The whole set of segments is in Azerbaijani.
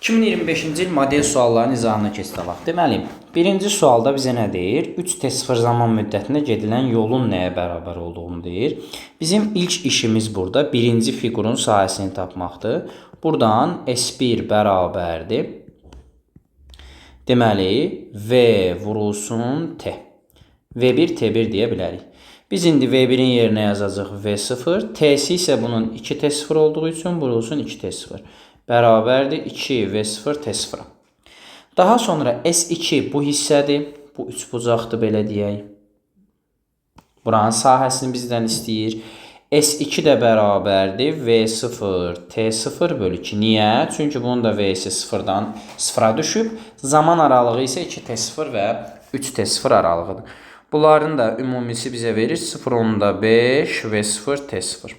2025-ci il model suallarının izahına keçsək. Deməli, birinci sualda bizə nə deyir? 3T0 zaman müddətində gedilən yolun nəyə bərabər olduğunu deyir. Bizim ilk işimiz burada birinci fiqurun sahəsini tapmaqdır. Buradan S1 bərabərdir. Deməli, V vurulsun T. V1, T1 deyə bilərik. Biz indi V1-in yerinə yazacaq V0. T'si isə bunun 2T0 olduğu üçün vurulsun 2T0. Bərabərdir 2V0 T0. Daha sonra S2 bu hissədir. Bu üçbucaqdır, belə deyək. Buranın sahəsini bizdən istəyir. S2 də bərabərdir V0 T0 bölü 2. Niyə? Çünki bunun da V'si 0-dan 0-a düşüb. Zaman aralığı isə 2T0 və 3T0 aralığıdır. Bunların da ümumisi bizə verir 0.5 V0 T0.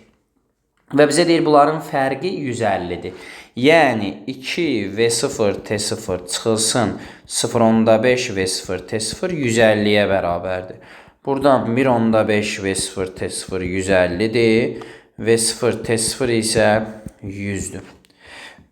Və bizə deyir, bunların fərqi 150-dir. Yəni, 2V0 T0 çıxılsın 0.5 V0 T0 150-yə bərabərdir. Buradan 1.5 V0 T0 150-dir. V0 T0 isə 100-dür.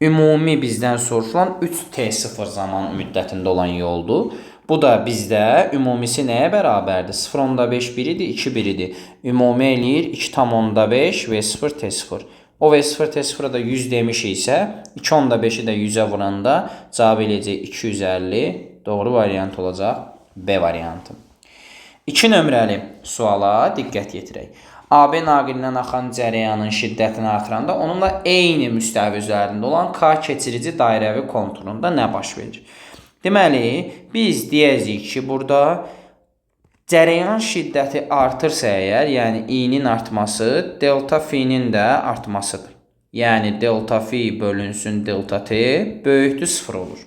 Ümumi bizdən soruşulan 3T0 zaman müddətində olan yoldur. Bu da bizdə ümumisi nəyə bərabərdir? 0.5 biridir, 2 biridir. Ümumi eləyir 2.5 V0 T0. O V0 T0'a da 100 demişiksə, 2.5'i də 100'ə vuranda cavab eləyəcək 250. Doğru variant olacaq B variantı. 2 nömrəli suala diqqət yetirək. AB naqilindən axan cərəyanın şiddətini artıranda onunla eyni müstəvi üzərində olan K keçirici dairəvi konturunda nə baş verir? Deməli, biz deyəcəyik ki, burada cərəyan şiddəti artırsa əgər, yəni i-nin artması delta f-nin də artmasıdır. Yəni, delta f bölünsün delta t böyükdür 0 olur.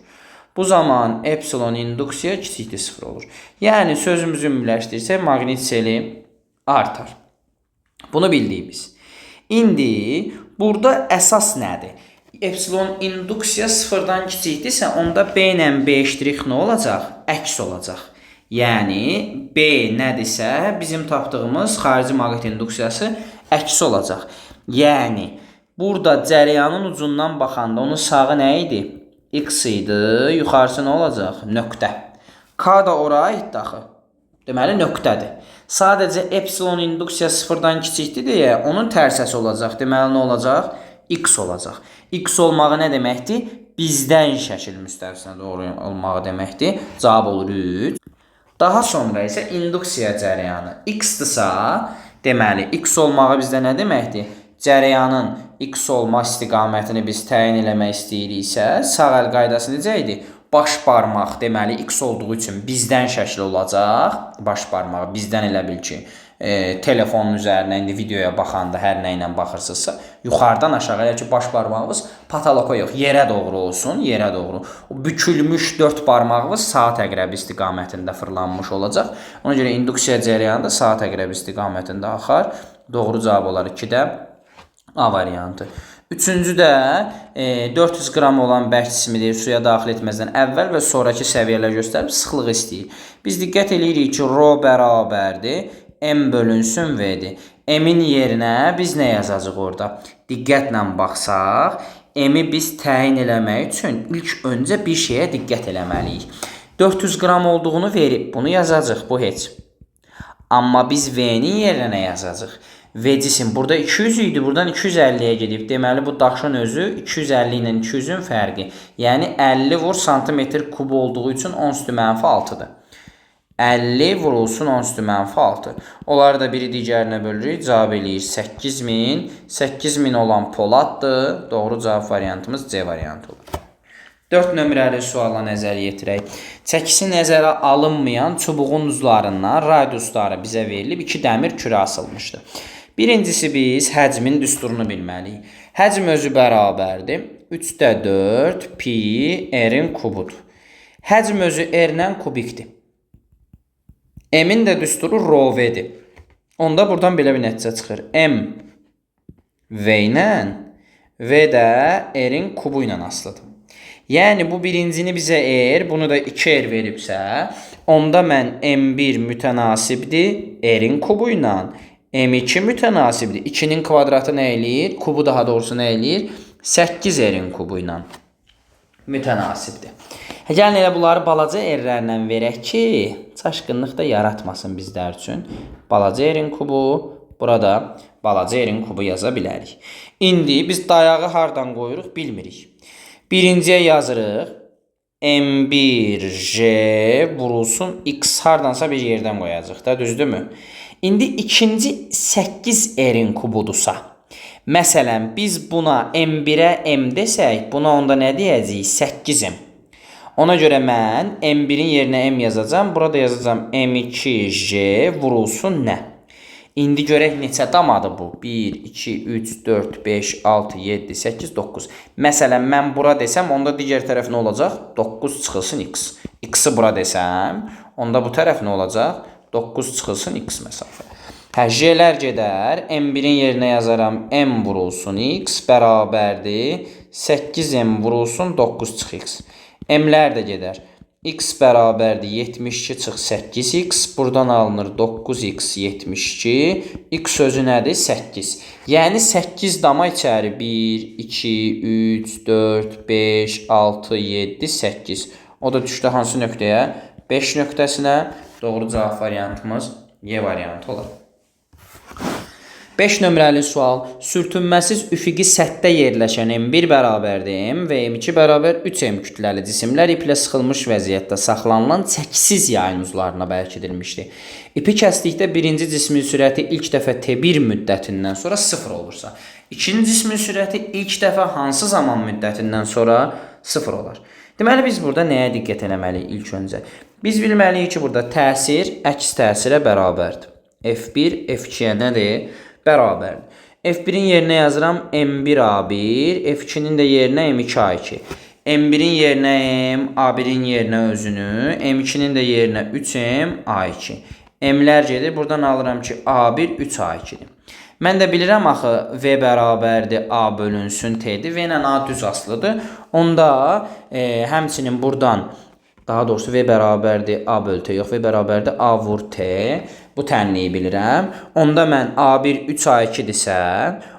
Bu zaman epsilon induksiya kiçikdir 0 olur. Yəni, sözümüzü ümumiləşdirsək, maqnit seli artar. Bunu bildik biz. İndi, burada əsas nədir? Epsilon induksiya 0-dan kiçikdirsə, onda B ilə B eşitrik nə olacaq? Əks olacaq. Yəni, B nədirsə, bizim tapdığımız xarici maqnit induksiyası əks olacaq. Yəni, burada cərəyanın ucundan baxanda onun sağı nə idi? X idi, yuxarısı nə olacaq? Nöqtə. K da ora aiddir axı. Deməli, nöqtədir. Sadəcə epsilon induksiya 0-dan kiçikdir deyə, onun tərsəsi olacaq. Deməli, nə olacaq? X olacaq. X olmağı nə deməkdir? Bizdən şəkil müstəvisinə doğru olmağı deməkdir. Cavab olur 3. Daha sonra isə induksiya cərəyanı X-dırsa, deməli, X olmağı bizdə nə deməkdir? Cərəyanın X olma istiqamətini biz təyin eləmək istəyiriksə, sağ əl qaydası necə idi? Baş barmaq, deməli, X olduğu üçün bizdən şəkil olacaq. Baş barmağı bizdən elə bil ki, telefonun üzərinə, indi videoya baxanda hər nə ilə baxırsınızsa, yuxarıdan aşağı, elə ki, baş barmağınız pataloka yox, yerə doğru olsun, yerə doğru. O bükülmüş 4 barmağınız saat əqrəbi istiqamətində fırlanmış olacaq. Ona görə induksiya cərəyanı da saat əqrəbi istiqamətində axar. Doğru cavab olar 2-də A variantı. Üçüncü də 400 qram olan bərk cismidir, suya daxil etməzdən əvvəl və sonraki səviyyələr göstərib sıxlıq istəyir. Biz diqqət eləyirik ki, rho bərabərdir. M bölünsün V'dir. M'in yerinə biz nə yazacaq orada? Diqqətlə baxsaq, M'i biz təyin eləmək üçün ilk öncə bir şeyə diqqət eləməliyik. 400 qram olduğunu verib, bunu yazacaq, bu heç. Amma biz V'nin yerinə nə yazacaq? V cisim burada 200 idi, buradan 250'yə gedib. Deməli, bu daşın özü 250 ilə 200'ün fərqi. Yəni, 50 vur santimetr kub olduğu üçün 10⁻6'dır. 50 vurulsun 10⁻6. Onları da biri digərinə bölürük. Cavab eləyir 8000. 8000 olan poladdır. Doğru cavab variantımız C variantı olur. 4 nömrəli suala nəzər yetirək. Çəkisi nəzərə alınmayan çubuğun uclarından radiusları bizə verilib 2 dəmir kürə asılmışdır. Birincisi biz həcmin düsturunu bilməliyik. Həcm özü bərabərdir. 3/4 pi r-in kubudur. Həcm özü r-lə kubikdir. M-in də düsturu rho v-dir. Onda buradan belə bir nəticə çıxır. M v ilə, v də r-in kubu ilə asılıdır. Yəni, bu birincini bizə r, bunu da 2r veribsə, onda mən m1 mütənasibdir r-in kubu ilə, m2 mütənasibdir. 2-nin kvadratı nə eləyir? Kubu daha doğrusu nə eləyir? 8 r-in kubu ilə. mütənasibdir. Gəlin elə bunları balaca R-lərlə verək ki, çaşqınlıq da yaratmasın bizlər üçün. Balaca R-in kubu, burada balaca R-in kubu yaza bilərik. İndi biz dayağı hardan qoyuruq bilmirik. Birinciyə yazırıq. M1J vurulsun X hardansa bir yerdən qoyacaq da, düzdürmü? İndi ikinci 8R'in kubudursa, məsələn, biz buna M1'ə M desək, buna onda nə deyəcəyik? 8M. Ona görə mən M1'in yerinə M yazacağım. Burada yazacağım M2J vurulsun nə? İndi görək neçə damadır bu? 1, 2, 3, 4, 5, 6, 7, 8, 9. Məsələn, mən bura desəm, onda digər tərəf nə olacaq? 9 çıxılsın X. X-i bura desəm, onda bu tərəf nə olacaq? 9 çıxılsın X məsafə. J-lər gedər. M1'in yerinə yazaram. M vurulsun X bərabərdir. 8M vurulsun 9 çıx X. M-lər də gedər. X bərabərdir 72 çıx 8X. Buradan alınır 9X 72. X sözü nədir? 8. Yəni 8 dama içəri 1, 2, 3, 4, 5, 6, 7, 8. O da düşdü hansı nöqtəyə? 5 nöqtəsinə. Doğru cavab variantımız Y variantı olar. 5 nömrəli sual. Sürtünməsiz üfüqi səthdə yerləşən M1 bərabərdir M və M2 bərabər 3M kütləli cisimlər iplə sıxılmış vəziyyətdə saxlanılan çəkisiz yayın uzlarına bərkidilmişdir. İpi kəsdikdə birinci cismin sürəti ilk dəfə T1 müddətindən sonra 0 olursa, ikinci cismin sürəti ilk dəfə hansı zaman müddətindən sonra 0 olar? Deməli, biz burada nəyə diqqət eləməliyik ilk öncə? Biz bilməliyik ki, burada təsir əks təsirə bərabərdir. F1, F2-yə nədir? Bərabərdir. F1'in yerinə yazıram M1A1, F2'nin də yerinə M2A2. M1'in yerinə M, A1'in yerinə özünü, M2'nin də yerinə 3M-A2. M-lər gedir, buradan alıram ki, A1 3A2'dir. Mən də bilirəm axı V bərabərdir A bölünsün T'dir. V ilə A düz asılıdır. Onda həmçinin buradan, daha doğrusu V bərabərdir A bölü T, yox V bərabərdir A vur T. Bu tənliyi bilirəm. Onda mən A1 3A2-dirsə,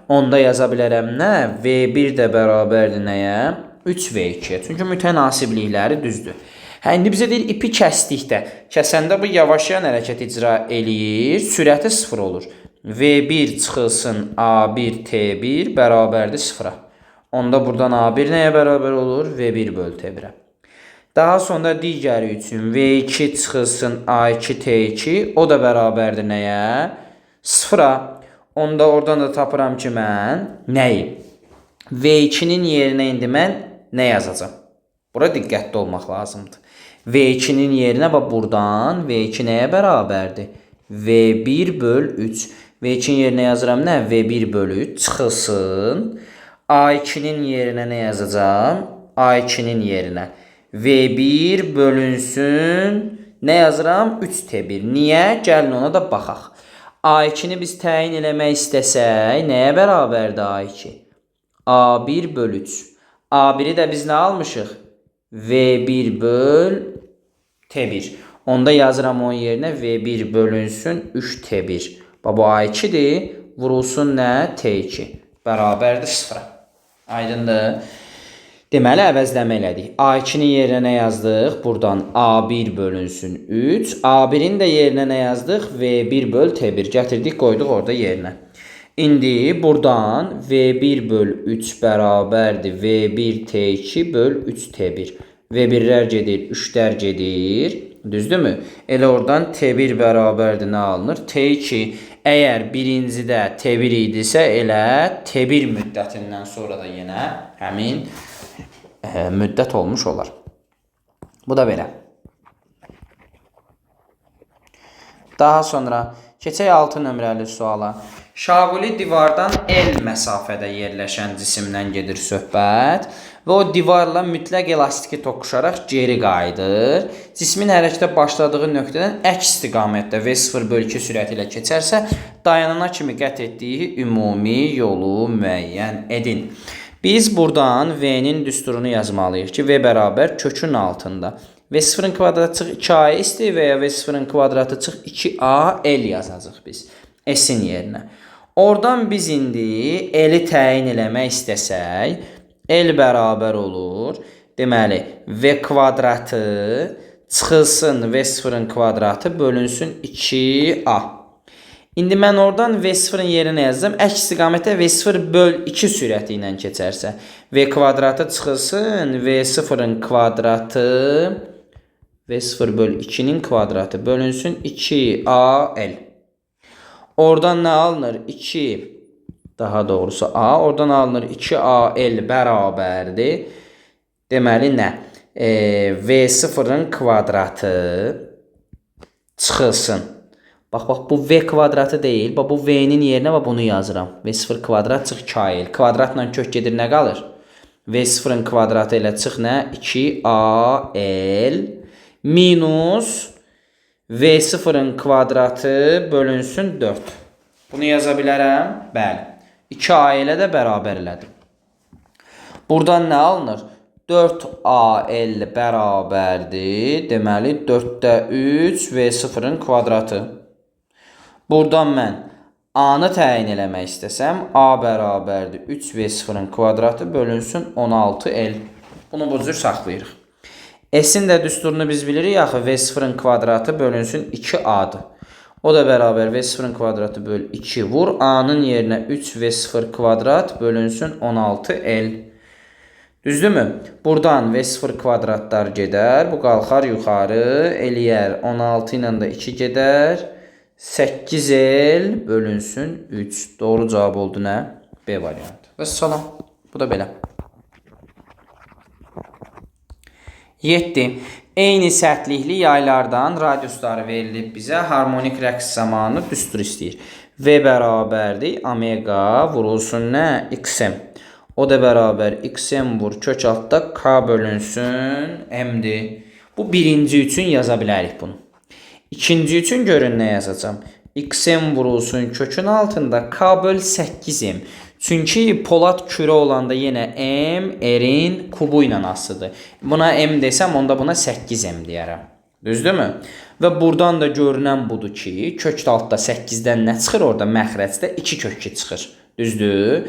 onda yaza bilərəm nə? V1 də bərabərdir nəyə? 3V2-yə. Çünki mütənasiblikləri düzdür. İndi bizə deyir, ipi kəsdikdə. Kəsəndə bu yavaşlayan hərəkət icra eləyir. Sürəti 0 olur. V1 çıxılsın A1 T1 bərabərdir 0-a. Onda buradan A1 nəyə bərabər olur? V1 bölü T1-ə. Daha sonra digəri üçün V2 çıxılsın A2 T2, o da bərabərdir nəyə? 0-a. Onda oradan da tapıram ki, mən nəyi? V2-nin yerinə indi mən nə yazacağam? Bura diqqətli olmaq lazımdır. V2-nin yerinə bax buradan V2 nəyə bərabərdir? V1 böl 3. V2-nin yerinə yazıram nə? V1 böl 3 çıxılsın. A2-nin yerinə nə yazacağam? A2-nin yerinə V1 bölünsün, nə yazıram? 3T1. Niyə? Gəlin ona da baxaq. A2-ni biz təyin eləmək istəsək, nəyə bərabərdir A2? A1 böl 3. A1-i də biz nə almışıq? V1 böl T1. Onda yazıram onun yerinə V1 bölünsün 3T1. Bu A2-dir, vurulsun nə? T2. Bərabərdir 0-a. Aydındır. Deməli, əvəzləmə elədik. A2-nin yerinə nə yazdıq? Buradan A1 bölünsün 3. A1-in də yerinə nə yazdıq? V1 böl T1. Gətirdik, qoyduq orada yerinə. İndi buradan V1 böl 3 bərabərdir. V1 T2 böl 3 T1. V1-lər gedir, 3-lər gedir. Düzdürmü? Elə oradan T1 bərabərdir nə alınır? T2. Əgər birincidə T1 idisə, elə T1 müddətindən sonra da yenə həmin müddət olmuş olar. Bu da belə. Daha sonra keçək 6 nömrəli suala. Şaquli divardan L məsafədə yerləşən cisimdən gedir söhbət və o divarla mütləq elastiki toqquşaraq geri qayıdır. Cismin hərəkətə başladığı nöqtədən əks istiqamətdə V0 bölü 2 sürəti ilə keçərsə, dayanana kimi qət etdiyi ümumi yolu müəyyən edin. Biz buradan V-nin düsturunu yazmalıyıq ki, V bərabər kökün altında. V0-ın kvadratı çıx 2A S və ya V0-ın kvadratı çıx 2A L yazacaq biz S-in yerinə. Oradan biz indi L-i təyin eləmək istəsək, L bərabər olur Deməli, v kvadratı çıxılsın v0-ın kvadratı bölünsün 2a. İndi mən oradan v0-ın yerinə yazdım. Əks istiqamətə v0 böl 2 sürəti ilə keçərsə. V kvadratı çıxılsın v0-ın kvadratı v0 böl 2-nin kvadratı bölünsün 2al. Oradan nə alınır? 2, daha doğrusu a. Oradan alınır 2al bərabərdir. Deməli nə? V0-ın kvadratı çıxılsın. Bax, bu v kvadratı deyil. Bax, bu v-nin yerinə bunu yazıram. V0 kvadrat çıx 2al. Kvadratla kök gedir, nə qalır? V0-ın kvadratı ilə çıx nə? 2al minus V0-ın kvadratı bölünsün 4. Bunu yaza bilərəm? Bəli. 2a ilə də bərabər elədim. Buradan nə alınır? 4al bərabərdir. Deməli, 4-də 3 V0-ın kvadratı. Buradan mən a-nı təyin eləmək istəsəm, a bərabərdir 3 V0-ın kvadratı bölünsün 16l. Bunu bu cür saxlayırıq. S-in də düsturunu biz bilirik, axı V0-ın kvadratı bölünsün 2a-dır. O da bərabər V0-ın kvadratı böl 2 vur. A-nın yerinə 3 V0 kvadrat bölünsün 16l. Düzdürmü? Buradan V0 kvadratlar gedər. Bu qalxar yuxarı. Eləyər 16 ilə də 2 gedər. 8l bölünsün 3. Doğru cavab oldu nə? B variantı. Və salam. Bu da belə. 7. Eyni sərtlikli yaylardan radiusları verilib bizə harmonik rəqs zamanı düstur istəyir. V bərabərdir omega vurulsun nə? Xm. O da bərabər xm vur kök altda k bölünsün m-dir. Bu birinci üçün yaza bilərik bunu. İkinci üçün görün nə yazacağım. Xm vurulsun kökün altında k böl 8m. Çünki polad kürə olanda yenə m, r-in kubu ilə asılıdır. Buna m desəm, onda buna 8m deyərəm. Düzdürmü? Və buradan da görünən budur ki, kök altda 8-dən nə çıxır? Orada məxrəcdə 2 kök 2 çıxır. Düzdür?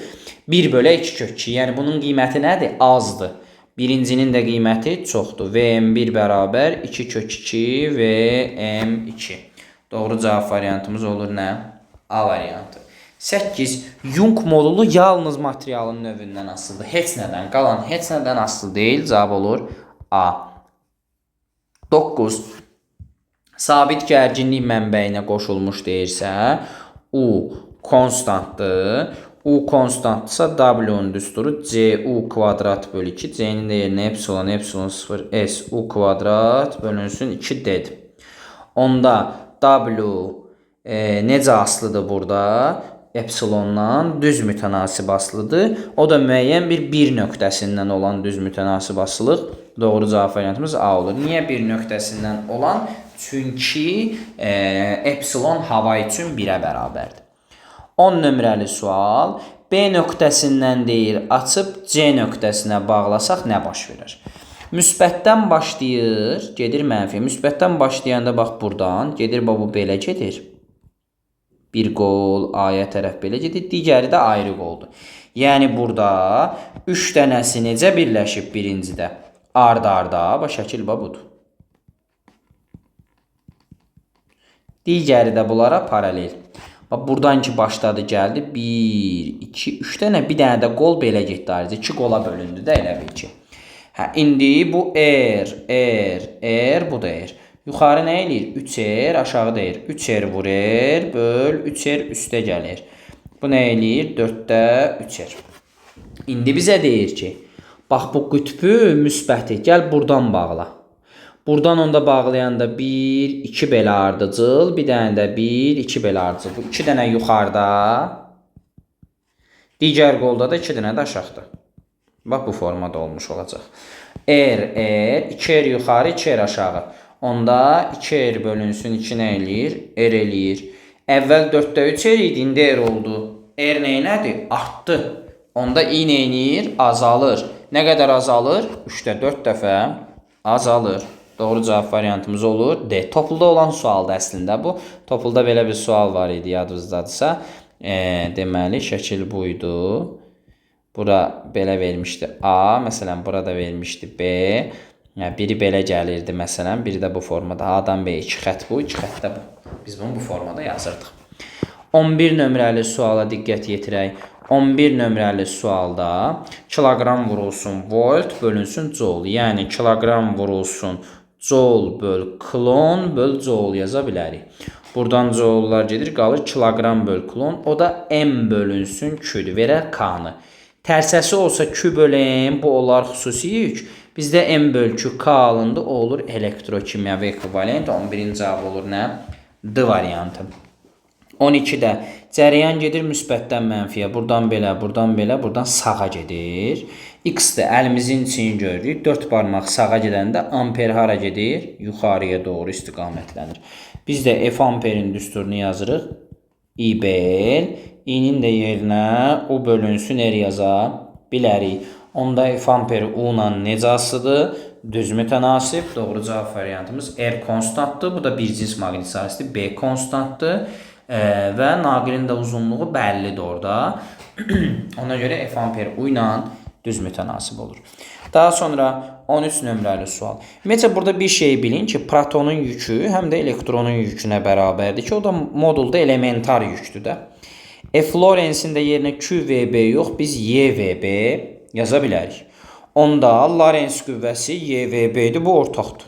1 bölə 2 kök 2. Yəni bunun qiyməti nədir? Azdır. Birincinin də qiyməti çoxdur. Vm1 bərabər 2 kök 2 Vm2. Doğru cavab variantımız olur nə? A variantı. 8. Yung modulu yalnız materialın növündən asılıdır. Heç nədən, qalan heç nədən asılı deyil. Cavab olur A. 9. Sabit gərginlik mənbəyinə qoşulmuş deyirsə, U konstantdır. U konstantdırsa W-nun düsturu cu kvadrat bölü 2. C-nin də yerinə epsilon 0 s u kvadrat bölünsün 2 dedim. Onda W necə asılıdır burada? Epsilondan düz mütənasib asılıdır. O da müəyyən bir nöqtəsindən olan düz mütənasib asılıq. Doğru cavab variantımız A olur. Niyə bir nöqtəsindən olan? Çünki epsilon hava üçün 1-ə bərabərdir. 10 nömrəli sual. B nöqtəsindən deyir, açıb C nöqtəsinə bağlasaq nə baş verir? Müsbətdən başlayır, gedir mənfi. Müsbətdən başlayanda bax buradan, gedir bu belə gedir. Bir qol A-ya tərəf belə gedir, digəri də ayrı qoldur. Yəni burada 3 dənəsi necə birləşib birincidə? Arda-arda, şəkil budur. Digəri də bunlara paralel. Buradan ki başladı gəldi. 1, 2, 3 dənə. Bir dənə də qol belə getdi ayrıca. 2 qola bölündü də elə bil ki. İndi bu bu da Yuxarı nə eləyir? 3r, aşağı deyir. 3r vur r, böl 3r üstə gəlir. Bu nə eləyir? 4-də 3r. İndi bizə deyir ki, bax bu qütbü müsbəti. Gəl buradan bağla. Buradan onda bağlayanda 1, 2 belə ardıcıl, bir dənə də 1, 2 belə ardıcıl. Bu 2 dənə yuxarıda, digər qolda da 2 dənə də aşağıda. Bax bu formada olmuş olacaq. R, 2R yuxarı, 2R aşağı. Onda 2R bölünsün 2 nə eləyir? R eləyir. Əvvəl 4-də 3R idi, indi R oldu. R neynədir? Artdı. Onda I neynir? Azalır. Nə qədər azalır? 3-də 4 dəfə azalır. Doğru cavab variantımız olur D. Topulda olan sualdır əslində bu. Topulda belə bir sual var idi yadınızdadırsa. Deməli, şəkil buydu. Bura belə vermişdi A. Məsələn, burada vermişdi B. Yəni, biri belə gəlirdi, məsələn, biri də bu formada. A-dan B 2 xət bu, 2 xət də bu. Biz bunu bu formada yazırdıq. 11 nömrəli suala diqqət yetirək. 11 nömrəli sualda kiloqram vurulsun volt bölünsün joule. Yəni, kiloqram vurulsun joule böl klon böl joule yaza bilərik. Buradan joulelar gedir, qalır kiloqram böl klon. O da M bölünsün Q-dür. Verək K-nı. Tərsəsi olsa Q bölü M, bu olar xüsusi yük. Bizdə M böl Q K alındı, o olur elektrokimyəvi ekvivalent. 11-ci cavab olur nə? D variantı. 12-də cərəyan gedir müsbətdən mənfiyə. Buradan belə, buradan belə, buradan sağa gedir. X-də əlimizin içini görürük. 4 barmaq sağa gedəndə amper hara gedir? Yuxarıya doğru istiqamətlənir. Biz də F amperin düsturunu yazırıq. İBL. İ'nin də yerinə U bölünsün R yaza bilərik. Onda F amperi U ilə necə asılıdır? Düz mütənasib. Doğru cavab variantımız R konstantdır. Bu da bir cins maqnit sahəsidir. B konstantdır. Və naqilin də uzunluğu bəllidir orada. Ona görə F amperi U ilə düz mütənasib olur. Daha sonra 13 nömrəli sual. Ümumiyyətlə, burada bir şey bilin ki, protonun yükü həm də elektronun yükünə bərabərdir ki, o da modulda elementar yükdür də. F Lorenz'in də yerinə QVB yox, biz YVB yaza bilərik. Onda Lorentz qüvvəsi YVB-dir, bu ortaqdır.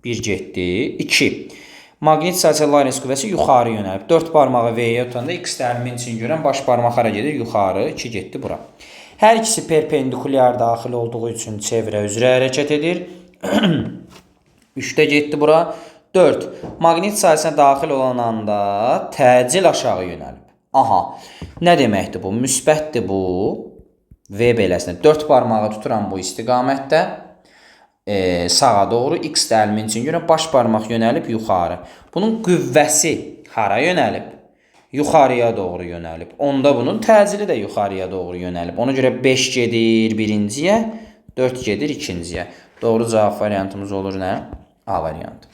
1 getdi. 2. Maqnit sahəsi Lorentz qüvvəsi yuxarı yönəlib. 4 barmağı V-yə tutanda X təlimin için görən baş barmaq hara gedir? Yuxarı. 2 getdi bura. Hər ikisi perpendikulyar daxil olduğu üçün çevrə üzrə hərəkət edir. 3-də getdi bura. 4. Maqnit sahəsinə daxil olan anda təcil aşağı yönəlib. Aha. Nə deməkdir bu? Müsbətdir bu. V beləsinə 4 barmağı tuturam bu istiqamətdə. Sağa doğru X təlimin üçün görə baş barmaq yönəlib yuxarı. Bunun qüvvəsi hara yönəlib? Yuxarıya doğru yönəlib. Onda bunun təcili də yuxarıya doğru yönəlib. Ona görə 5 gedir birinciyə, 4 gedir ikinciyə. Doğru cavab variantımız olur nə? A variantı.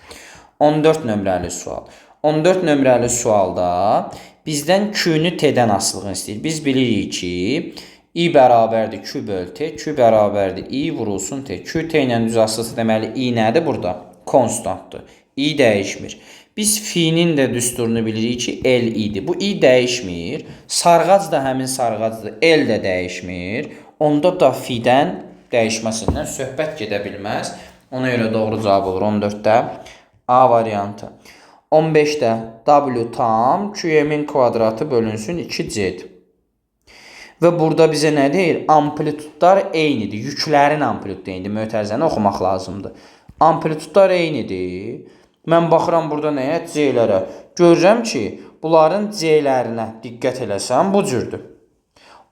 14 nömrəli sual. 14 nömrəli sualda bizdən Q-nü T-dən asılığını istəyir. Biz bilirik ki, I bərabərdir Q böl T, Q bərabərdir I vurulsun T. Q T ilə düz asılsa deməli I nədir burada? Konstantdır. I dəyişmir. Biz F-nin də düsturunu bilirik ki, L idi. Bu I dəyişmir. Sarğac da həmin sarğacdır. L də dəyişmir. Onda da F-dən dəyişməsindən söhbət gedə bilməz. Ona görə doğru cavab olur 14-də A variantı. 15-də W tam QM-in kvadratı bölünsün 2C-dir. Və burada bizə nə deyir? Amplitudlar eynidir. Yüklərin amplitudu eynidir. Mötərizəni oxumaq lazımdır. Amplitudlar eynidir. Mən baxıram burada nəyə? C-lərə. Görürəm ki, bunların C-lərinə diqqət eləsəm bu cürdür.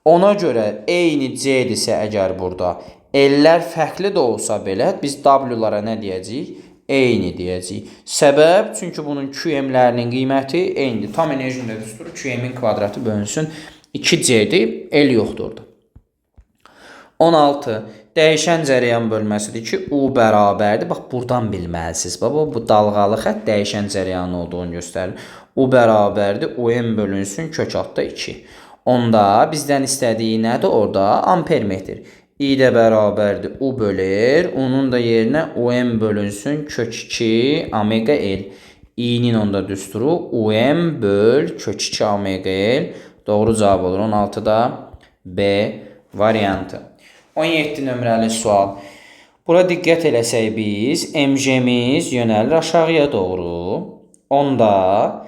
Ona görə eyni C-dirsə əgər burada L-lər fərqli də olsa belə biz W-lara nə deyəcəyik? Eyni deyəcəyik. Səbəb, çünki bunun QM-lərinin qiyməti eynidir. Tam enerjinin də düsturu QM-in kvadratı bölünsün 2C-dir. L yoxdur orada. 16. Dəyişən cərəyan bölməsidir ki, U bərabərdir. Bax, buradan bilməlisiniz. Baba, bu dalğalı xətt dəyişən cərəyan olduğunu göstərir. U bərabərdir. UM bölünsün kök altda 2. Onda bizdən istədiyi nədir orada? Ampermetr. I də bərabərdir. U bölür. Onun da yerinə UM bölünsün kök 2 omega L. I-nin onda düsturu UM böl kök 2 omega L. Doğru cavab olur 16-da B variantı. 17 nömrəli sual. Bura diqqət eləsək biz, MG-miz yönəlir aşağıya doğru. Onda,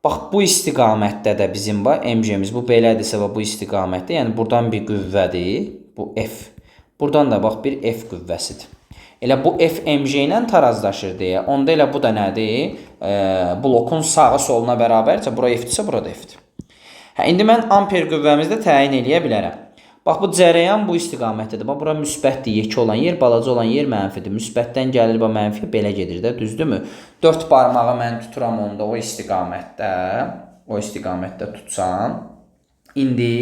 bax, bu istiqamətdə də bizim MG-miz bu belədirsə və bu istiqamətdə, yəni buradan bir qüvvədir, bu F. Buradan da bax, bir F qüvvəsidir. Elə bu F MG ilə tarazlaşır deyə, onda elə bu da nədir? Blokun sağı soluna bərabərsə, bura F-dirsə, bura da F-dir. İndi mən amper qüvvəmizdə təyin eləyə bilərəm. Bax, bu cərəyan bu istiqamətdədir. Bax, bura müsbətdir, yekə olan yer, balaca olan yer mənfidir. Müsbətdən gəlir, bax, mənfiyə belə gedir də, düzdürmü? 4 barmağı mən tuturam onda o istiqamətdə tutsam. İndi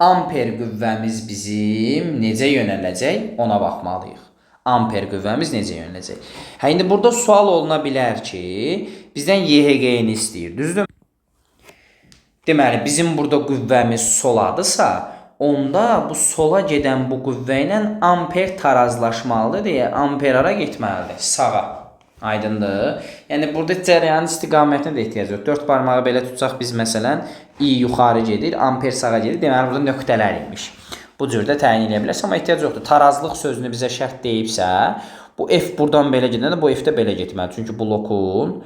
amper qüvvəmiz bizim necə yönələcək, ona baxmalıyıq. Amper qüvvəmiz necə yönələcək? İndi burada sual oluna bilər ki, bizdən YHG-ni istəyir, düzdür? Deməli, bizim burada qüvvəmiz soladısa, onda bu sola gedən bu qüvvə ilə amper tarazlaşmalıdır deyə amper hara getməlidir? Sağa. Aydındır. Yəni burada cərəyanın istiqamətine də ehtiyac yox. 4 barmağı belə tutsaq biz məsələn i yuxarı gedir, amper sağa gedir. Deməli burada nöqtələr imiş. Bu cürdə təyin edə bilərsən, amma ehtiyac yoxdur. Tarazlıq sözünü bizə şərt deyibsə, bu f buradan belə gedəndə bu f də belə getməli. Çünki blokun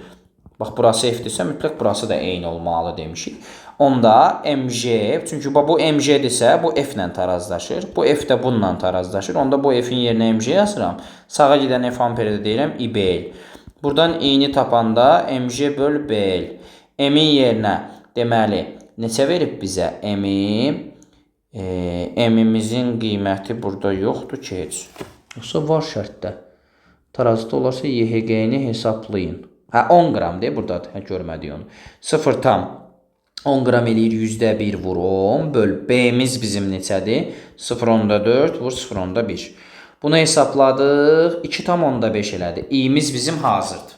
bax burası f-dirsə mütləq burası da eyni olmalı demişik. Onda mg, çünki bu mg-dirsə bu f ilə tarazlaşır. Bu f də bununla tarazlaşır. Onda bu f-in yerinə mg yazıram. Sağa gedən f amperi də deyirəm ibl. Buradan i-ni tapanda mg böl bl. M-in yerinə deməli neçə verib bizə? M-imizin qiyməti burada yoxdur ki heç. Yoxsa var şərtdə. Tarazda olarsa YHG-ni hesablayın. 10 qram deyə buradadır. Görmədik onu. 0 tam 10 qram eləyir %1 vur 10 böl B-miz bizim neçədir? 0.4 vur 0.1. Bunu hesabladıq. 2 tam 5 elədi. İ'miz bizim hazırdır.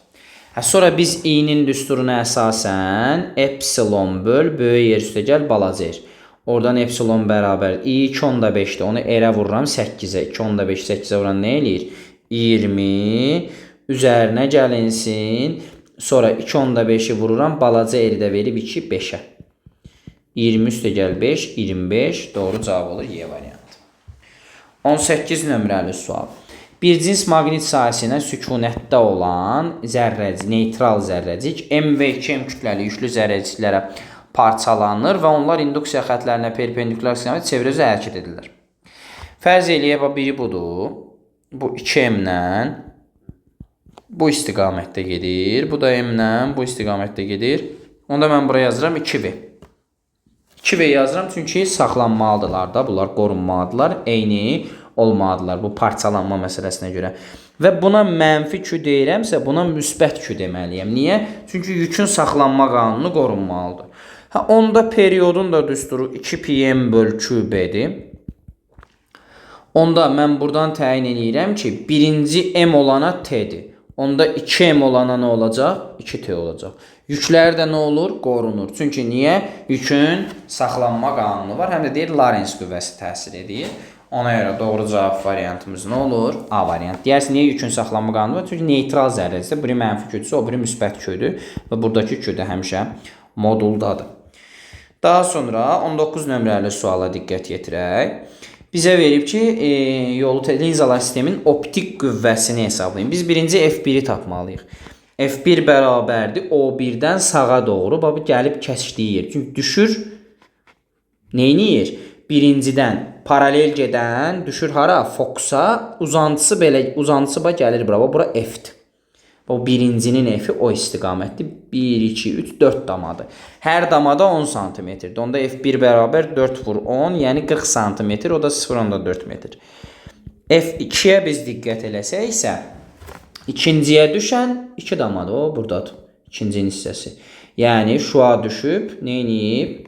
Sonra biz i'nin düsturuna əsasən epsilon böl böyük yer üstə gəl balaca yer. Oradan epsilon bərabər i 2.5'dir. Onu erə vururam 8'ə. 2.5 8'ə vuran nə eləyir? 20 üzərinə gəlinsin. Sonra 2.5'i vururam. Balaca eri də verib 2 5'ə. 20 üstə gəl 5 25. Doğru cavab olur Y variantı. 18 nömrəli sual. Bir cins maqnit sahəsinə sükunətdə olan zərrəcik, neytral zərrəcik M və 2M kütləli yüklü zərrəciklərə parçalanır və onlar induksiya xətlərinə perpendikular istiqamətdə çevrəcə hərəkət edirlər. Fərz eləyək, biri budur. Bu 2M-lə bu istiqamətdə gedir. Bu da M-lə bu istiqamətdə gedir. Onda mən buraya yazıram 2V. 2V yazıram çünki saxlanmalıdırlar da. Bunlar qorunmalıdırlar. Eyni olmalıdırlar bu parçalanma məsələsinə görə. Və buna mənfi Q deyirəmsə, buna müsbət Q deməliyəm. Niyə? Çünki yükün saxlanma qanunu qorunmalıdır. Onda periodun da düsturu 2πm böl QB-dir. Onda mən buradan təyin edirəm ki, birinci M olana T'dir. Onda 2M olana nə olacaq? 2T olacaq. Yüklər də nə olur? Qorunur. Çünki niyə? Yükün saxlanma qanunu var. Həm də deyir, Lorentz qüvvəsi təsir edir. Ona görə doğru cavab variantımız nə olur? A variant. Deyərsin, niyə yükün saxlanma qanunu var? Çünki neytral zərrəcikdə biri mənfi Q'dürsə, o biri müsbət Q'dur. Və buradakı Q də həmişə moduldadır. Daha sonra 19 nömrəli suala diqqət yetirək. Bizə verib ki, linzalar sistemin optik qüvvəsini hesablayın. Biz birinci F1'i tapmalıyıq. F1 bərabərdir O1-dən sağa doğru. Bu gəlib kəsdiyi çünki düşür. Neyniyir? Birincidən paralel gedən düşür hara? Fokusa. Uzantısı gəlir bura. Bura F'dir. Bu birincinin F'i o istiqamətdir. 1, 2, 3, 4 damadır. Hər damada 10 cm-dir. Onda F1 bərabər 4 vur 10, yəni 40 cm, o da 0.4 metr. F2'yə biz diqqət eləsək isə, ikinciyə düşən 2 damadır. O, buradadır. İkincinin hissəsi. Yəni, şua düşüb, neyniyib?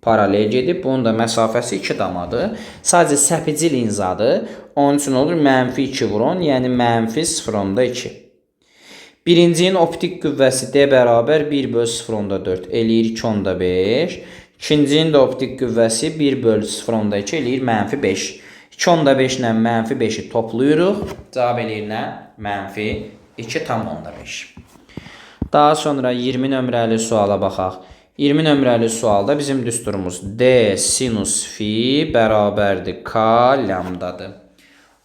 Paralel gedib. Bunun da məsafəsi 2 damadır. Sadəcə səpici linzadır. Onun üçün olur mənfi 2 vur 10, yəni mənfi 0.2. Birincinin optik qüvvəsi D bərabər 1 böl 0.4 eləyir 2.5. İkincinin də optik qüvvəsi 1 böl 0.2 eləyir mənfi 5. 2.5 ilə mənfi 5'i toplayırıq. Cavab eləyir nə? Mənfi 2,5. Daha sonra 20 nömrəli suala baxaq. 20 nömrəli sualda bizim düsturumuz D sinus fi bərabərdir K lambdadır.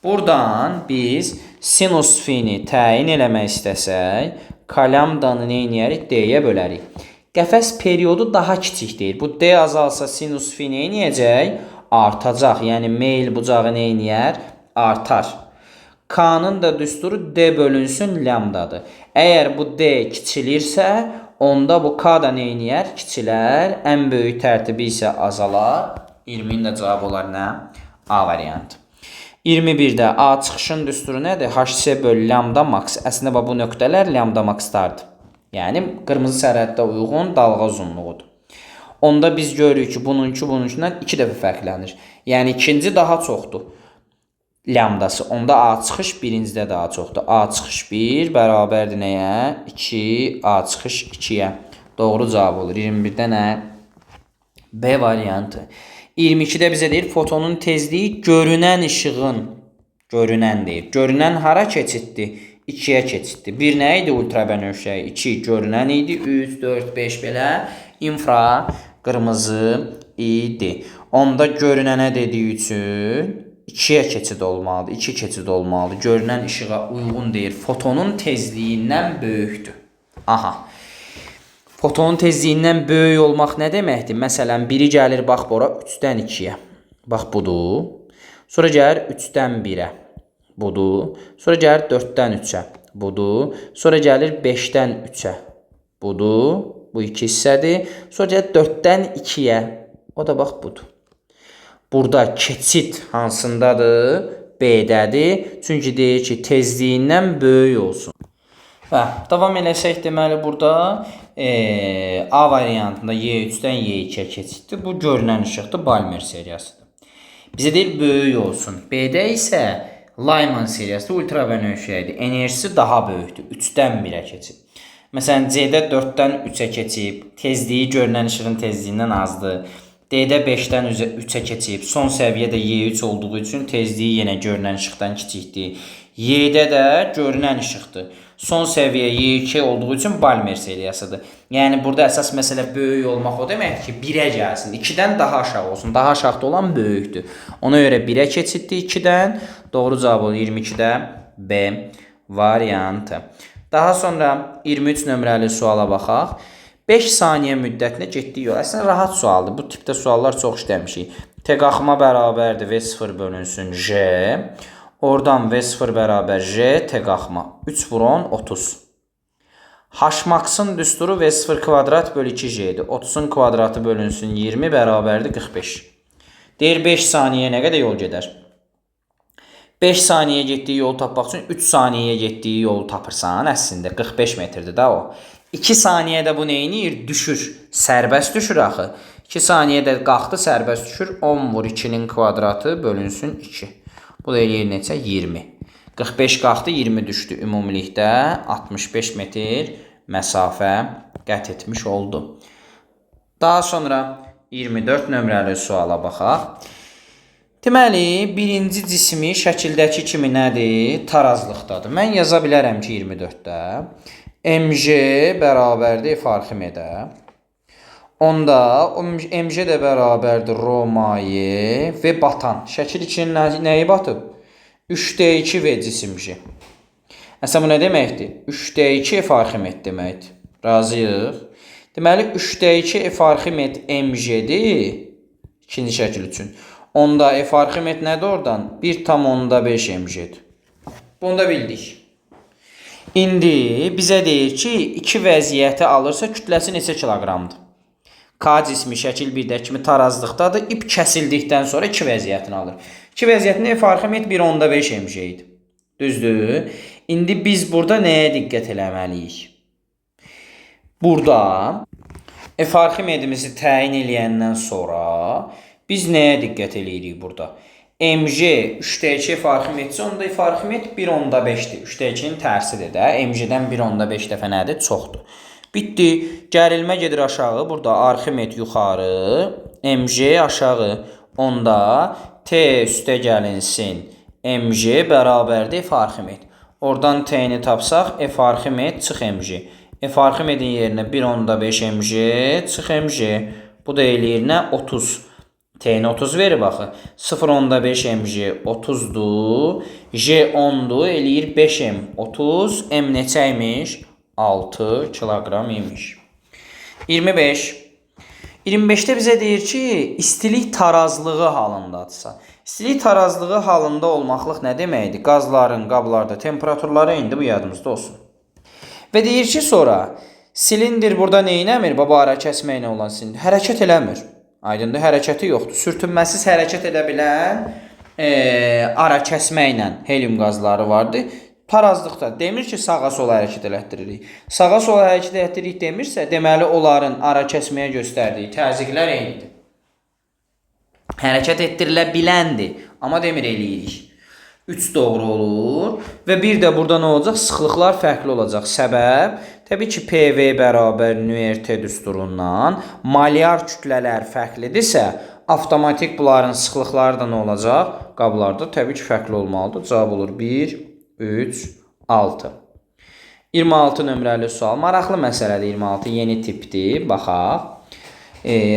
Buradan biz sinus fi'ni təyin eləmək istəsək, K lambdanı neyniyərik? D-yə bölərik. Qəfəs periodu daha kiçik deyil. Bu D azalsa sinus fi neyniyəcək? Artacaq. Yəni meyl bucağı neyniyər? Artar. K'nın da düsturu D bölünsün lambdadır. Əgər bu D kiçilirsə, onda bu K da neyniyər? Kiçilər. Ən böyük tərtibi isə azalar. 20'nin də cavabı olar nə? A variantı. 21'də A çıxışın düsturu nədir? HC böl lambda max. Əslində bu nöqtələr lambda maxlardır. Yəni qırmızı sərhəddə uyğun dalğa uzunluğudur. Onda biz görürük ki, bununkindən 2 dəfə fərqlənir. Yəni ikinci daha çoxdur. Lambdası. Onda A çıxış birincidə daha çoxdur. A çıxış 1 bərabərdir nəyə? 2. A çıxış 2'yə. Doğru cavab olur. 21'də nə? B variantı. 22-də bizə deyir fotonun tezliyi görünən işığın, görünən deyir. Görünən hara keçiddir? 2-yə keçiddir. 1 nə idi ultrabənövşəyi? 2 görünən idi. 3, 4, 5 belə infra qırmızı idi. Onda görünənə dediyi üçün 2-yə keçid olmalıdır. 2 keçid olmalıdır. Görünən işığa uyğun deyir. Fotonun tezliyindən böyükdür. Aha. Fotonun tezliyindən böyük olmaq nə deməkdir? Məsələn, biri gəlir bax bura 3-dən 2-yə. Bax budur. Sonra gəlir 3-dən 1-ə. Budur. Sonra gəlir 4-dən 3-ə. Budur. Sonra gəlir 5-dən 3-ə. Budur. Bu iki hissədir. Sonra gəlir 4-dən 2-yə. O da bax budur. Burada keçid hansındadır? B-dədir. Çünki deyir ki, tezliyindən böyük olsun. Və davam eləsək, deməli burada A variantında Y3-dən Y2-yə keçiddir. Bu görünən işıqdır, Balmer seriyasıdır. Bizə deyir böyük olsun. B-də isə Lyman seriyası ultrabənövşəyidir. Enerjisi daha böyükdür. 3-dən 1-ə keçib. Məsələn, C-də 4-dən 3-ə keçib. Tezliyi görünən işığın tezliyindən azdır. D-də 5-dən 3-ə keçib. Son səviyyədə Y3 olduğu üçün tezliyi yenə görünən işıqdan kiçikdir. Y-də də görünən işıqdır. Son səviyyə Y2 olduğu üçün Balmer seriyasıdır. Yəni burada əsas məsələ böyük olmaq o deməkdir ki, 1-ə gəlsin. 2-dən daha aşağı olsun. Daha aşağıda olan böyükdür. Ona görə 1-ə keçiddir 2-dən. Doğru cavab olur 22-də B variantı. Daha sonra 23 nömrəli suala baxaq. 5 saniyə müddətinə getdiyi yol. Əslində rahat sualdır. Bu tipdə suallar çox işləmişik. T qalxma bərabərdir V0 bölünsün J. Oradan V0 bərabər J, T qalxma. 3 vur 10, 30. H-max'ın düsturu V0 kvadrat bölü 2J'dir. 30'un kvadratı bölünsün 20 bərabərdir 45. Deyir 5 saniyə nə qədər yol gedər? 5 saniyə getdiyi yolu tapmaq üçün 3 saniyəyə getdiyi yolu tapırsan, əslində 45 metrdir da o. 2 saniyədə bu neyinir? Düşür. Sərbəst düşür axı. 2 saniyədə qalxdı, sərbəst düşür. 10 vur 2'nin kvadratı bölünsün 2. Bu da eləyir neçə? 20. 45 qalxdı, 20 düşdü. Ümumilikdə 65 metr məsafə qət etmiş oldu. Daha sonra 24 nömrəli suala baxaq. Deməli, birinci cismi şəkildəki kimi nədir? Tarazlıqdadır. Mən yaza bilərəm ki, 24-də. MJ bərabərdir F Arximedə. Onda MJ də bərabərdir Rho maye və batan. Şəkil 2-nin nəyi batıb? 3D2 V cisimci. Əslən bu nə deməkdir? 3D2 F Arximed deməkdir. Razıyıq. Deməli 3D2 F Arximed MJ-dir. İkinci şəkil üçün. Onda F Arximed nədir oradan? 1,5 MJ-dir. Bunu da bildik. İndi bizə deyir ki, 2 vəziyyəti alırsa kütləsi neçə kiloqramdır? K cismi şəkil 1-də kimi tarazlıqdadır. İp kəsildikdən sonra 2 vəziyyətini alır. 2 vəziyyətində F Arximed 1,5 MJ idi. Düzdür? İndi biz burada nəyə diqqət eləməliyik? Burada F Arximedimizi təyin eləyəndən sonra biz nəyə diqqət eləyirik burada? MJ 3D2 F Arximedsə, onda F Arximed 1,5'dir. 3D2'nin tərsidir də. MJ-dən 1,5 dəfə nədir? Çoxdur. Bitdi. Gərilmə gedir aşağı. Burada Arximed yuxarı, MJ aşağı. Onda T üstə gəlinsin. MJ bərabərdir F Arximed. Oradan T-ni tapsaq, F Arximed çıx MJ. F Arximedin yerinə 1,5 MJ çıx MJ. Bu da eləyir nə? 30. T-ni 30 verir baxı. 0,5 MJ 30'dur. J 10'dur. Eləyir 5M 30. M neçə imiş? 6 kiloqram imiş. 25. 25'də bizə deyir ki, istilik tarazlığı halındadırsa. İstilik tarazlığı halında olmaqlıq nə deməkdir? Qazların, qablarda temperaturları indi bu yadımızda olsun. Və deyir ki, sonra silindir burada neynəmir? Baba ara kəsməklə olan silindir. Hərəkət eləmir. Aydındır, hərəkəti yoxdur. Sürtünməsiz hərəkət edə bilən ara kəsməklə helium qazları vardır. Tarazlıqda demir ki, sağa sola hərəkət elətdiririk. Sağa sola hərəkət elətdiririk demirsə, deməli onların ara kəsməyə göstərdiyi təzyiqlər eynidir. Hərəkət etdirilə biləndir, amma demir eləyirik. 3 doğru olur və bir də burada nə olacaq? Sıxlıqlar fərqli olacaq. Səbəb, təbii ki, PV bərabər nÜRT düsturundan malyar kütlələr fərqlidirsə, avtomatik bunların sıxlıqları da nə olacaq? Qablarda təbii ki, fərqli olmalıdır. Cavab olur 1, 3, 6. 26 nömrəli sual. Maraqlı məsələdir 26. Yeni tipdir. Baxaq.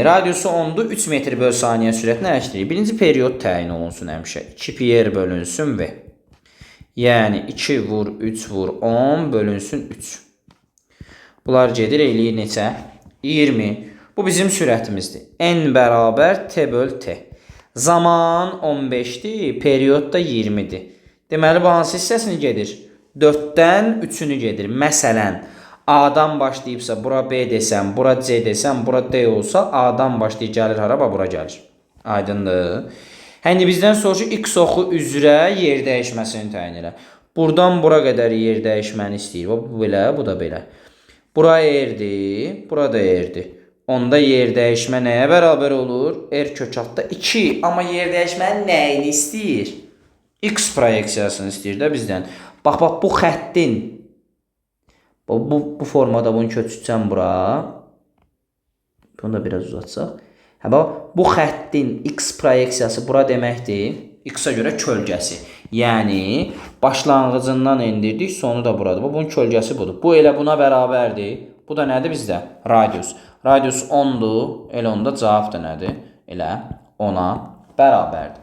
Radiusu 10-dur. 3 metr böl saniyə sürətini əlləşdirir. Birinci period təyin olunsun həmişə. 2 pi bölünsün V. Yəni 2 vur 3 vur 10 bölünsün 3. Bunlar gedir, eləyir neçə? 20. Bu bizim sürətimizdir. N bərabər T böl T. Zaman 15'dir, periyod da 20'dir. Deməli, bu hansı hissəsini gedir? 4'dən 3'ünü gedir. Məsələn, A'dan başlayıbsa, bura B desəm, bura C desəm, bura D olsa, A'dan başlayıb gəlir hara? Bura gəlir. Aydındır. Həndi bizdən soruşur, X oxu üzrə yer dəyişməsini təyin elə. Buradan bura qədər yer dəyişməni istəyir. Bu belə, bu da belə. Bura erdir, bura da erdir. Onda yer dəyişmə nəyə bərabər olur? R kök altda 2. Amma yer dəyişmənin nəyini istəyir? X proyeksiyasını istəyir də bizdən. Bax, bu xəttin. Bu formada bunu köçürsəm bura. Bunu da biraz uzatsaq. Bu xəttin X proyeksiyası bura deməkdir. X-a görə kölgəsi. Yəni, başlanğıcından endirdik, sonu da buradır. Bunun kölgəsi budur. Bu elə buna bərabərdir. Bu da nədir bizdə? Radius. Radius 10'dur. Elə onda cavab da nədir? Elə 10'a bərabərdir.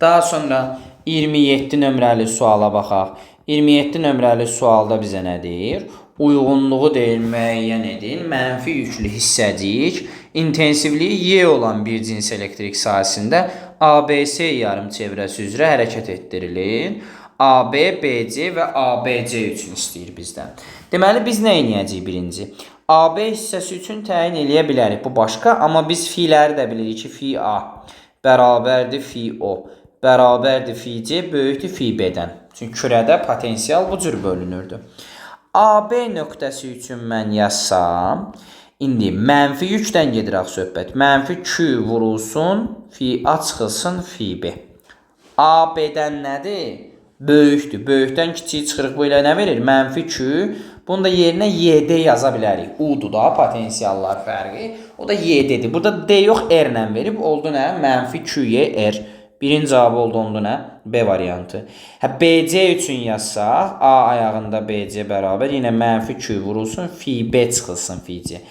Daha sonra 27 nömrəli suala baxaq. 27 nömrəli sualda bizə nə deyir? Uyğunluğu deyil, müəyyən edin. Mənfi yüklü hissəcik, intensivliyi Y olan bir cins elektrik sahəsində ABC yarımçevrəsi üzrə hərəkət etdirilir. AB, BC və ABC üçün istəyir bizdən. Deməli, biz nə edəcəyik birinci? AB hissəsi üçün təyin eləyə bilərik. Bu başqa, amma biz filəri də bilirik ki, fi A bərabərdir fi O, bərabərdir fi C, böyükdür fi B-dən. Çünki kürədə potensial bu cür bölünürdü. AB nöqtəsi üçün mən yazsam, indi mənfi yükdən gedirək söhbət. Mənfi Q vurulsun, fi A çıxılsın, fi B. AB-dən nədir? Böyükdür. Böyükdən kiçik çıxırıq, bu ilə nə verir? Mənfi Q. Bunu da yerinə YD yaza bilərik. U-dur da potensiallar fərqi. O da YD-dir. Burada D yox, R-lə verib. Oldu nə? Mənfi QY R. Birinci cavabı oldu onda nə? B variantı. BC üçün yazsaq, A ayağında BC bərabər. Yenə mənfi Q vurulsun, fi B çıxılsın, fi C.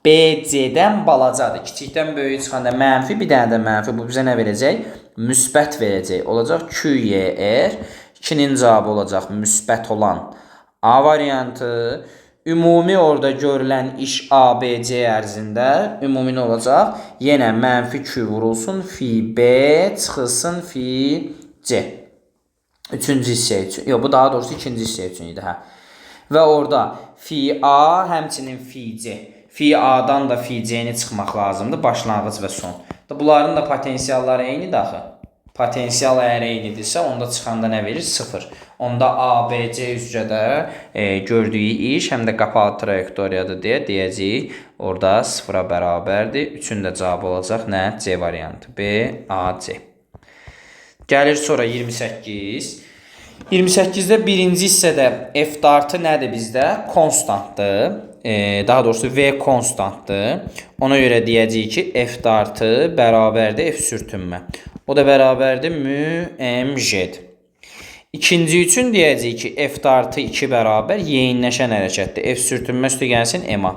BC-dən balacadır. Kiçikdən böyük çıxanda mənfi, bir dənə də mənfi. Bu bizə nə verəcək? Müsbət verəcək. Olacaq QYR. 2'nin cavabı olacaq müsbət olan A variantı. Ümumi orada görülən iş ABC ərzində ümumi olacaq. Yenə mənfi Q vurulsun, fi B çıxılsın, fi C. Üçüncü hissə üçün. Yox, bu daha doğrusu ikinci hissə üçün idi. Və orada fi A həmçinin fi C. Fi A'dan da fi C'ni çıxmaq lazımdır. Başlanğıc və son. Bunların da potensialları eynidir axı. Potensial əgər eynidirsə, onda çıxanda nə verir? 0. Onda ABC üzrə də gördüyü iş həm də qapalı trayektoriyadır deyə deyəcəyik. Orada 0'a bərabərdir. 3'ün də cavabı olacaq nə? C variantı. B, A, C. Gəlir sonra 28. 28'də birinci hissədə F dartı nədir bizdə? Konstantdır. Daha doğrusu V konstantdır. Ona görə deyəcəyik ki, F dartı bərabərdir F sürtünmə. O da bərabərdir mü-m-j-dir. İkinci üçün deyəcəyik ki, F dartı 2 bərabər yeyinləşən hərəkətdir. F sürtünmə üstə gəlsin M-a.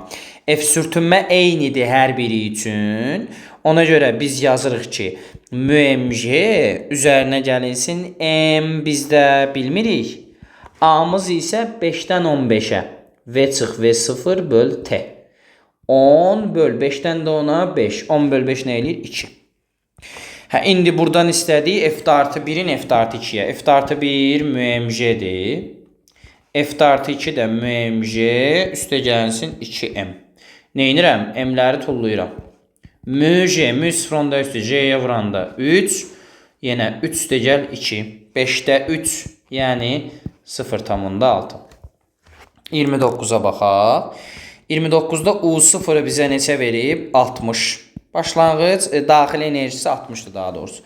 F sürtünmə eynidir hər biri üçün. Ona görə biz yazırıq ki, mü-m-j üzərinə gəlinsin M bizdə bilmirik. A-mız isə 5'dən 15'ə. V çıx V0 böl T. 10 böl 5'dən də 10'a 5. 10 böl 5 nə eləyir? 2. İndi buradan istədiyi F dartı 1'in F dartı 2'yə. F dartı 1 mü-m-j'dir. F dartı 2 də mü-m-j üstə gəlsin 2m. Neynirəm? M-ləri tulluyuram. Mü-j, mü sıfırında üstə J'yə vuranda 3. Yenə 3 üstə gəl 2. 5'də 3 yəni 0,6. 29'a baxaq. 29'da U0 bizə neçə verib? 60. Başlanğıc daxili enerjisi 60'dır daha doğrusu.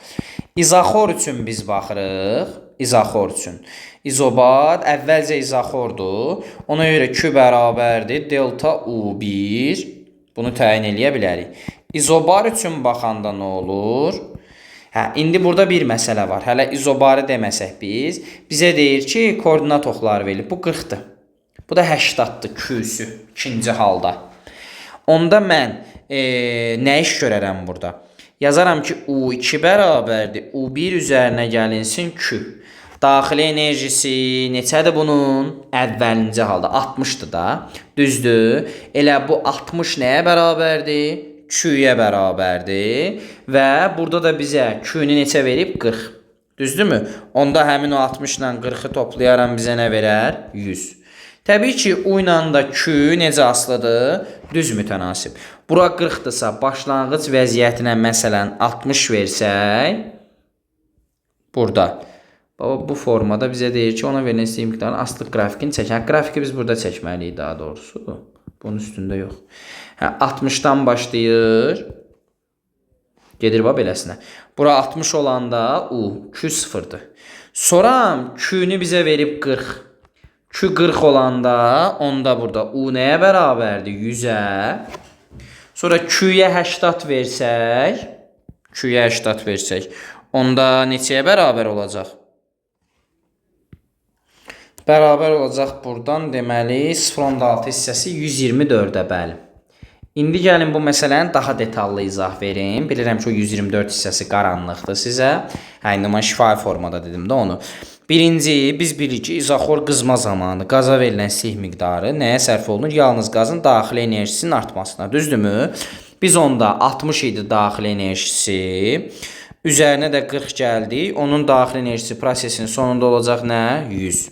İzoxor üçün biz baxırıq. İzoxor üçün. İzobat əvvəlcə izoxordur. Ona görə Q bərabərdir delta U1. Bunu təyin eləyə bilərik. İzobar üçün baxanda nə olur? Hə, indi burada bir məsələ var. Hələ izobarı deməsək biz, bizə deyir ki, koordinat oxları verilib. Bu 40-dır. Bu da 80-dır Q-sü ikinci halda. Onda mən nə iş görərəm burada? Yazaram ki, U2 bərabərdir. U1 üzərinə gəlinsin Q. Daxili enerjisi neçədir bunun? Əvvəlinci halda 60-dır da. Düzdür. Elə bu 60 nəyə bərabərdir? Q-yə bərabərdir. Və burada da bizə Q-ni neçə verib? 40. Düzdürmü? Onda həmin o 60 ilə 40-ı toplayaram bizə nə verər? 100. Təbii ki, U ilə da Q necə asılıdır? Düz mütənasib. Bura 40-dırsa, başlanğıc vəziyyətinə məsələn 60 versək, burada bu formada bizə deyir ki, ona verilən istilik miqdarının astlıq qrafikini çəkək. Qrafiki biz burada çəkməliyik daha doğrusu. Bunun üstündə yox. 60-dan başlayır. Gedir beləsinə. Bura 60 olanda U, Q 0-dır. Sonra Q-ni bizə verib 40. Q 40 olanda onda burada U nəyə bərabərdir? 100-ə. Sonra Q-yə 80 versək, Q-yə 80 versək, onda neçəyə bərabər olacaq? Bərabər olacaq buradan deməli 0.6 hissəsi 124-ə bəli. İndi gəlin bu məsələni daha detallı izah verim. Bilirəm ki, o 124 hissəsi qaranlıqdır sizə. Hə, indi mən şifahi formada dedim də onu. Birinci, biz bilirik ki, izoxor qızma zamanı qaza verilən istilik miqdarı nəyə sərf olunur? Yalnız qazın daxili enerjisinin artmasına. Düzdürmü? Biz onda 60 idi daxili enerjisi. Üzərinə də 40 gəldik. Onun daxili enerjisi prosesin sonunda olacaq nə? 100.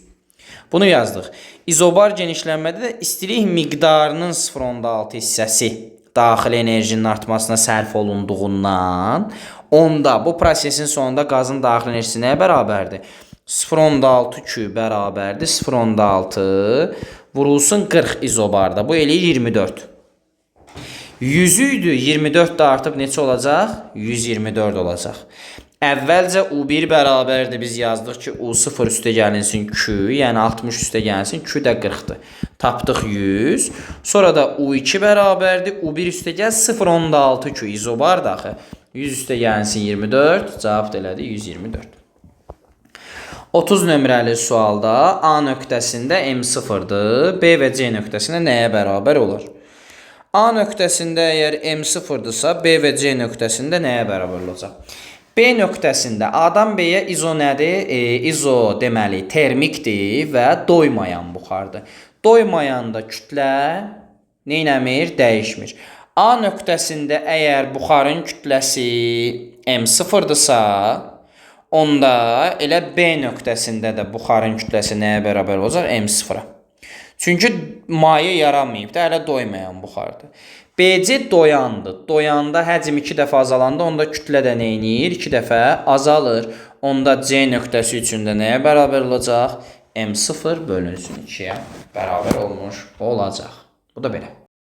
Bunu yazdıq. İzobar genişlənmədə də istilik miqdarının 0.6 hissəsi daxili enerjinin artmasına sərf olunduğundan, onda bu prosesin sonunda qazın daxili enerjisi nəyə bərabərdir? 0.6 Q bərabərdir. 0.6 vurulsun 40 izobarda. Bu eləyir 24. 100 idi. 24 də artıb neçə olacaq? 124 olacaq. Əvvəlcə U1 bərabərdir. Biz yazdıq ki, U0 üstə gəlinsin Q, yəni 60 üstə gəlinsin, Q də 40-dır. Tapdıq 100. Sonra da U2 bərabərdir. U1 üstə gəl 0.6 Q izobar daxı. 100 üstə gəlinsin 24. Cavab da elədi 124. 30 nömrəli sualda A nöqtəsində M0-dır. B və C nöqtəsində nəyə bərabər olur? A nöqtəsində əgər M0-dırsa, B və C nöqtəsində nəyə bərabər olacaq? B nöqtəsində A-dan B-yə izo nədir? İzo deməli termikdir və doymayan buxardır. Doymayanda kütlə neynəmir? Dəyişmir. A nöqtəsində əgər buxarın kütləsi M0-dırsa, onda elə B nöqtəsində də buxarın kütləsi nəyə bərabər olacaq? M0-a. Çünki maye yaranmayıb da, hələ doymayan buxardır. BC doyandır. Doyanda həcm 2 dəfə azalanda, onda kütlə də neynir? 2 dəfə azalır. Onda C nöqtəsi üçün də nəyə bərabər olacaq? M0 bölünsün 2-yə bərabər olmuş olacaq. Bu da belə.